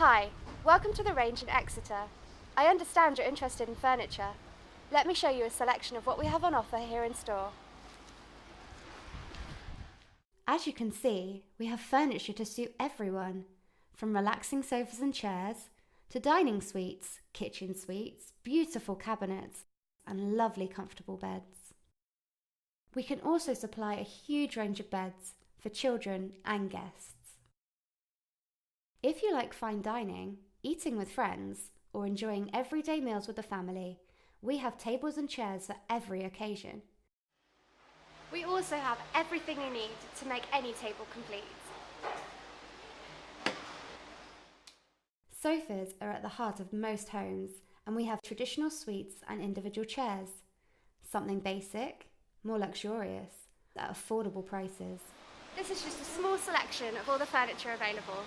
Hi, welcome to the Range in Exeter. I understand you're interested in furniture. Let me show you a selection of what we have on offer here in store. As you can see, we have furniture to suit everyone, from relaxing sofas and chairs to dining suites, kitchen suites, beautiful cabinets, and lovely comfortable beds. We can also supply a huge range of beds for children and guests. If you like fine dining, eating with friends, or enjoying everyday meals with the family, we have tables and chairs for every occasion. We also have everything you need to make any table complete. Sofas are at the heart of most homes, and we have traditional suites and individual chairs. Something basic, more luxurious, at affordable prices. This is just a small selection of all the furniture available.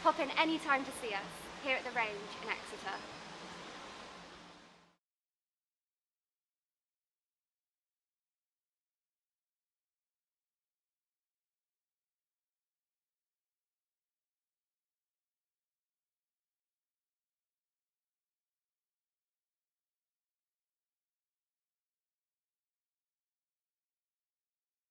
Pop in any time to see us, here at the Range in Exeter.